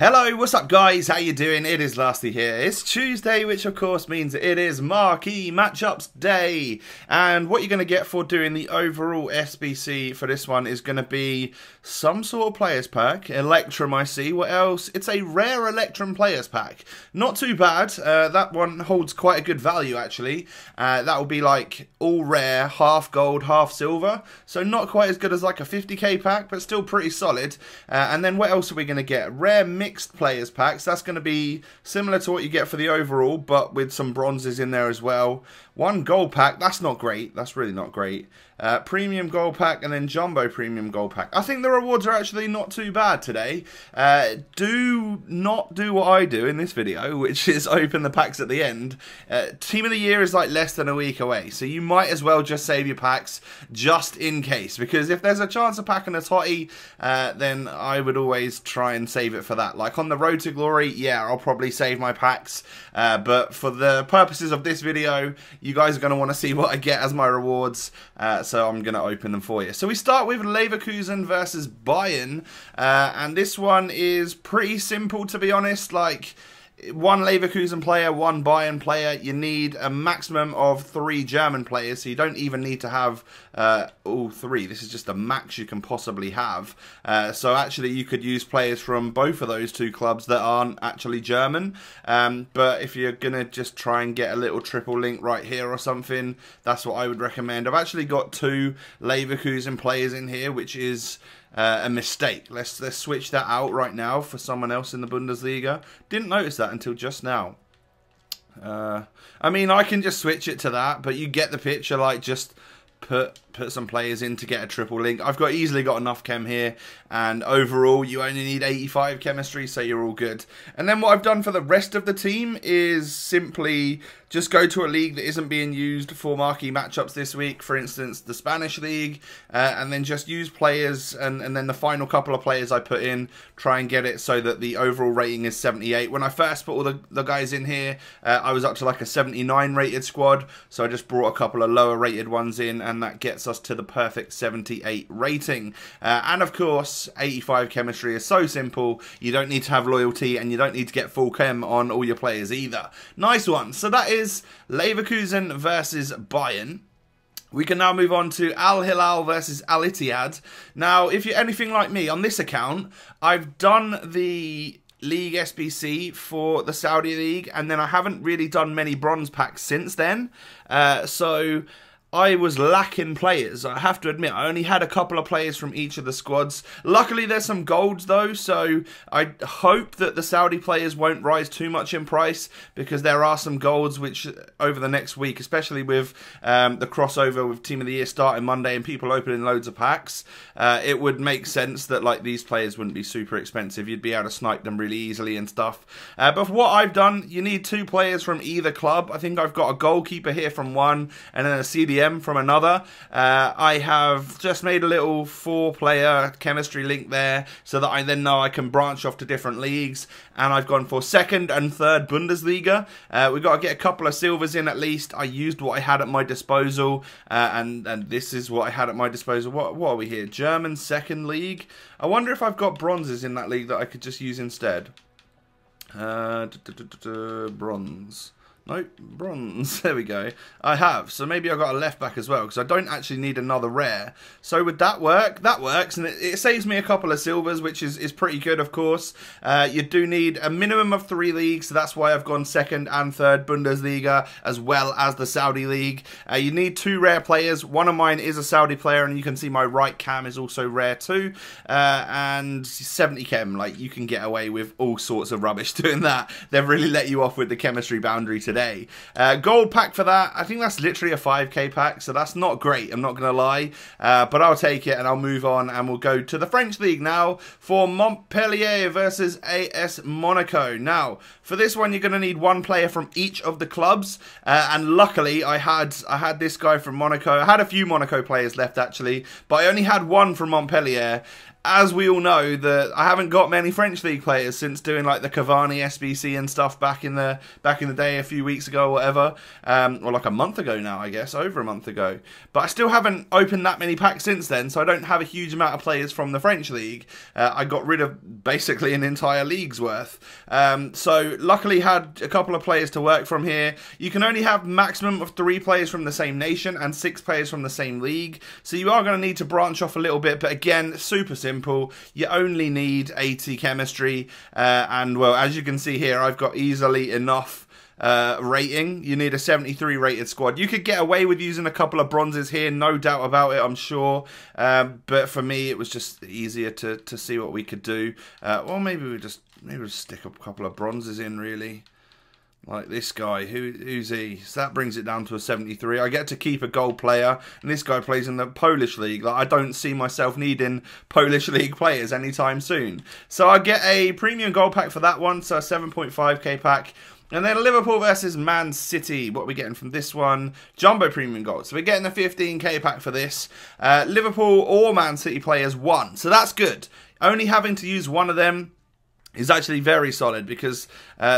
Hello, what's up guys? How you doing? It is Lasty here. It's Tuesday, which of course means it is Marquee Matchups Day. And what you're going to get for doing the overall SBC for this one is going to be some sort of players pack. Electrum, I see. What else? It's a rare Electrum players pack. Not too bad. That one holds quite a good value actually. That will be like all rare, half gold, half silver. So not quite as good as like a 50k pack, but still pretty solid. And then what else are we going to get? Rare mixed players packs. That's going to be similar to what you get for the overall, but with some bronzes in there as well. One gold pack. That's not great. That's really not great. Premium gold pack and then jumbo premium gold pack. I think the rewards are actually not too bad today. Do not do what I do in this video, which is open the packs at the end. Team of the year is like less than a week away, so you might as well just save your packs just in case, because if there's a chance of packing a TOTY, then I would always try and save it for that. Like on the road to glory, yeah, I'll probably save my packs, but for the purposes of this video, you guys are going to want to see what I get as my rewards, so I'm going to open them for you. So we start with Leverkusen versus Bayern, and this one is pretty simple, to be honest. Like, one Leverkusen player, one Bayern player. You need a maximum of 3 German players, so you don't even need to have all 3. This is just the max you can possibly have. So actually you could use players from both of those 2 clubs that aren't actually German. But if you're going to just try and get a little triple link right here or something, that's what I would recommend. I've actually got 2 Leverkusen players in here, which is a mistake. Let's switch that out right now for someone else in the Bundesliga. Didn't notice that until just now. I mean, I can just switch it to that, but you get the picture. Like, just put some players in to get a triple link. I've easily got enough chem here, and overall you only need 85 chemistry, so you're all good. And then what I've done for the rest of the team is simply just go to a league that isn't being used for marquee matchups this week, for instance the Spanish league, and then just use players, and then the final couple of players I put in, try and get it so that the overall rating is 78. When I first put all the guys in here, I was up to like a 79 rated squad, so I just brought a couple of lower rated ones in, and that gets us to the perfect 78 rating. And of course 85 chemistry is so simple. You don't need to have loyalty, and you don't need to get full chem on all your players either. Nice one. So that is Leverkusen versus Bayern. We can now move on to Al Hilal versus Al Ittihad. Now, if you're anything like me, on this account, I've done the League SBC for the Saudi League, and then I haven't really done many bronze packs since then. So I was lacking players. I have to admit, I only had a couple of players from each of the squads. Luckily, there's some golds though, so I hope that the Saudi players won't rise too much in price, because there are some golds which over the next week, especially with the crossover with Team of the Year starting Monday and people opening loads of packs, it would make sense that like these players wouldn't be super expensive. You'd be able to snipe them really easily and stuff. But for what I've done, you need 2 players from either club. I think I've got a goalkeeper here from one, and then a CDM from another. I have just made a little 4-player chemistry link there, so that I then know I can branch off to different leagues, and I've gone for 2nd and 3rd Bundesliga. We've got to get a couple of silvers in at least. I used what I had at my disposal, and this is what I had at my disposal. What are we here? German 2nd League. I wonder if I've got bronzes in that league that I could just use instead. Bronze. Nope, bronze. There we go. I have. So maybe I've got a left back as well, because I don't actually need another rare. So would that work? That works, and it saves me a couple of silvers, which is pretty good, of course. You do need a minimum of 3 leagues, so that's why I've gone 2nd and 3rd Bundesliga, as well as the Saudi League. You need 2 rare players. One of mine is a Saudi player, and you can see my right cam is also rare too. And 70 chem, like, you can get away with all sorts of rubbish doing that. They've really let you off with the chemistry boundary today. Gold pack for that, I think that's literally a 5k pack, so that's not great, I'm not going to lie, but I'll take it, and I'll move on, and we'll go to the French League now for Montpellier versus AS Monaco. Now, for this one, you're going to need 1 player from each of the clubs, and luckily, I had this guy from Monaco. I had a few Monaco players left, actually, but I only had 1 from Montpellier, as we all know, that I haven't got many French League players since doing like the Cavani SBC and stuff back in the day a few weeks ago or whatever, or like a month ago now, I guess, over a month ago. But I still haven't opened that many packs since then, so I don't have a huge amount of players from the French League. I got rid of basically an entire league's worth. So luckily had a couple of players to work from here. You can only have maximum of 3 players from the same nation and 6 players from the same league, so you are going to need to branch off a little bit, but again, super simple. You only need 80 chemistry, and well, as you can see here, I've got easily enough rating. You need a 73 rated squad. You could get away with using a couple of bronzes here, no doubt about it, I'm sure, but for me it was just easier to see what we could do. Well, maybe we'll just stick a couple of bronzes in, really. Like this guy, who's he? So that brings it down to a 73. I get to keep a gold player, and this guy plays in the Polish league. Like, I don't see myself needing Polish league players anytime soon. So I get a premium gold pack for that one, so a 7.5k pack. And then Liverpool versus Man City. What are we getting from this one? Jumbo Premium Gold. So we're getting a 15k pack for this. Liverpool or Man City players won, so that's good. Only having to use one of them is actually very solid, because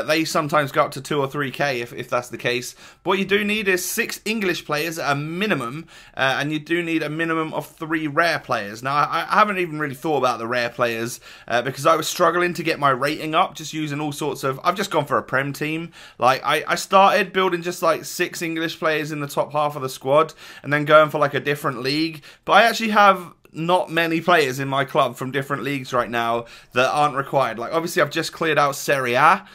they sometimes go up to 2 or 3k if that's the case. But what you do need is 6 English players at a minimum, and you do need a minimum of 3 rare players. Now, I haven't even really thought about the rare players, because I was struggling to get my rating up, just using all sorts of... I've just gone for a Prem team. Like, I started building just like 6 English players in the top half of the squad, and then going for like a different league. But I actually have not many players in my club from different leagues right now that aren't required. Like, obviously I've just cleared out Serie A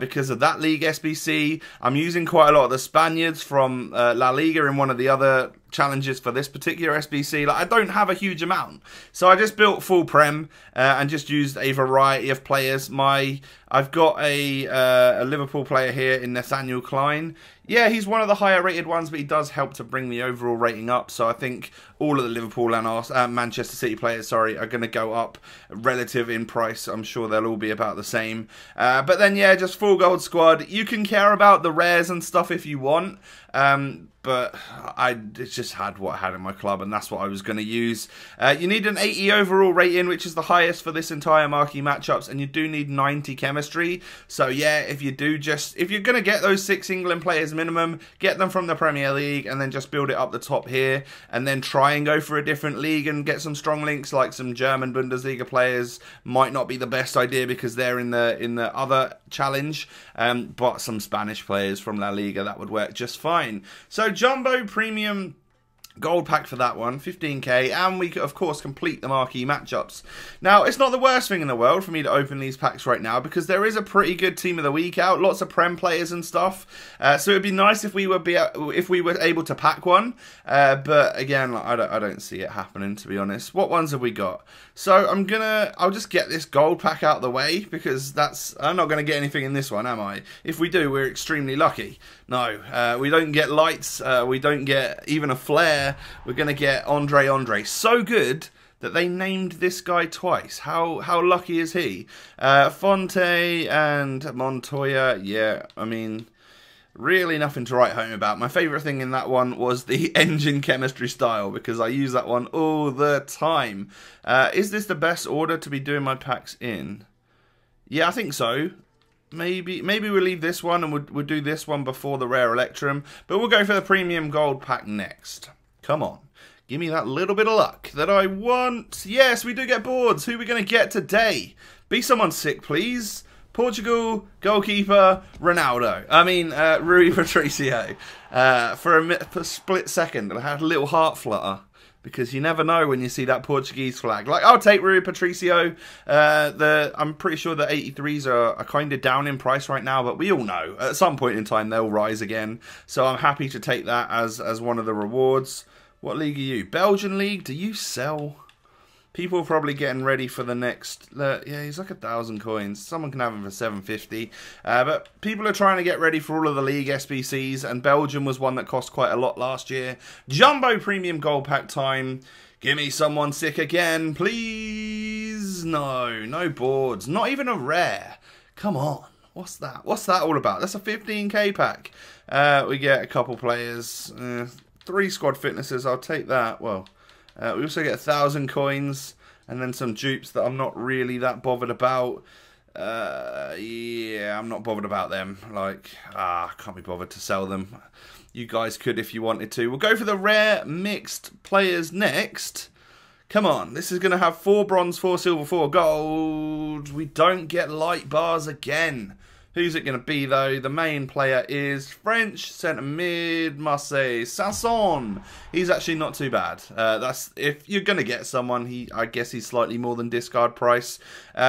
because of that league SBC. I'm using quite a lot of the Spaniards from La Liga in one of the other challenges for this particular SBC. Like, I don't have a huge amount, so I just built full Prem and just used a variety of players. I've got a Liverpool player here in Nathaniel Klein. Yeah, he's one of the higher rated ones, but he does help to bring the overall rating up. So I think all of the Liverpool and Manchester City players, sorry, are going to go up relative in price. I'm sure they'll all be about the same. But then, yeah, just full gold squad. You can care about the rares and stuff if you want. But I just had what I had in my club, and that's what I was going to use. You need an 80 overall rating, which is the highest for this entire Marquee Matchups, and you do need 90 chemistry. So yeah, if you're going to get those 6 England players minimum, get them from the Premier League, and then just build it up the top here, and then try and go for a different league and get some strong links, like some German Bundesliga players. Might not be the best idea because they're in the other challenge, but some Spanish players from La Liga, that would work just fine. So Jumbo Premium Gold pack for that one, 15k, and we could, of course, complete the Marquee Matchups. Now, it's not the worst thing in the world for me to open these packs right now, because there is a pretty good Team of the Week out, lots of Prem players and stuff, so it'd be nice if we were able to pack one, but again, like, I don't see it happening, to be honest. What ones have we got? So I'll just get this gold pack out of the way, because I'm not going to get anything in this one, am I? If we do, we're extremely lucky. No, we don't get lights, we don't get even a flare. We're going to get Andre. So good that they named this guy twice. How lucky is he? Fonte and Montoya, yeah, I mean, really nothing to write home about. My favourite thing in that one was the engine chemistry style, because I use that one all the time. Is this the best order to be doing my packs in? Yeah, I think so. Maybe we'll leave this one and we'll do this one before the rare Electrum, but we'll go for the premium gold pack next. Come on, give me that little bit of luck that I want. Yes, we do get boards. Who are we going to get today? Be someone sick, please. Portugal, goalkeeper, Ronaldo. I mean, Rui Patricio. For a split second, I had a little heart flutter, because you never know when you see that Portuguese flag. Like, I'll take Rui Patricio. I'm pretty sure the 83s are kind of down in price right now, but we all know at some point in time they'll rise again. So I'm happy to take that as one of the rewards. What league are you? Belgian league? Do you sell? People are probably getting ready for the next... yeah, he's like 1,000 coins. Someone can have him for 750. But people are trying to get ready for all of the league SBCs, and Belgium was one that cost quite a lot last year. Jumbo Premium Gold Pack time. Give me someone sick again, please. No boards. Not even a rare. Come on. What's that? What's that all about? That's a 15k pack. We get a couple players. 3 squad fitnesses. I'll take that. Well... we also get 1,000 coins. And then some dupes that I'm not really that bothered about. Yeah, I'm not bothered about them. Like, can't be bothered to sell them. You guys could if you wanted to. We'll go for the rare mixed players next. Come on, this is going to have 4 bronze, 4 silver, 4 gold. We don't get light bars again. Who's it going to be, though? The main player is French centre mid, Marseille, Sanson. He's actually not too bad. That's if you're going to get someone, I guess he's slightly more than discard price.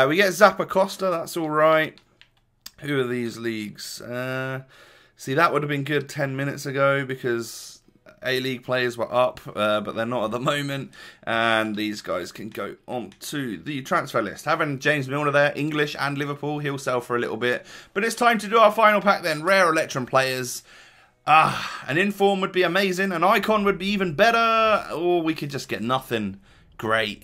We get Zappa Costa, that's all right. Who are these leagues? See, that would have been good 10 minutes ago because A-League players were up, but they're not at the moment. And these guys can go on to the transfer list. Having James Milner there, English and Liverpool, he'll sell for a little bit. But it's time to do our final pack then. Rare Electrum players. An inform would be amazing. An icon would be even better. Or we could just get nothing. Great.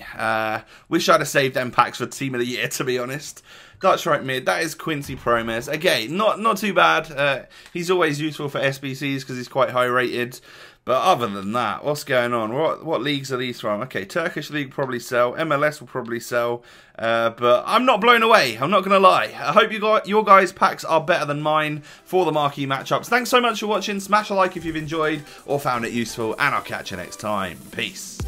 Wish I'd have saved them packs for Team of the Year, to be honest. Dutch right mid, that is Quincy Promes. Again, not too bad. He's always useful for SBCs because he's quite high rated. But other than that, what's going on? What leagues are these from? Okay, Turkish League probably sell. MLS will probably sell. But I'm not blown away. I'm not going to lie. I hope your guys' packs are better than mine for the marquee matchups. Thanks so much for watching. Smash a like if you've enjoyed or found it useful. And I'll catch you next time. Peace.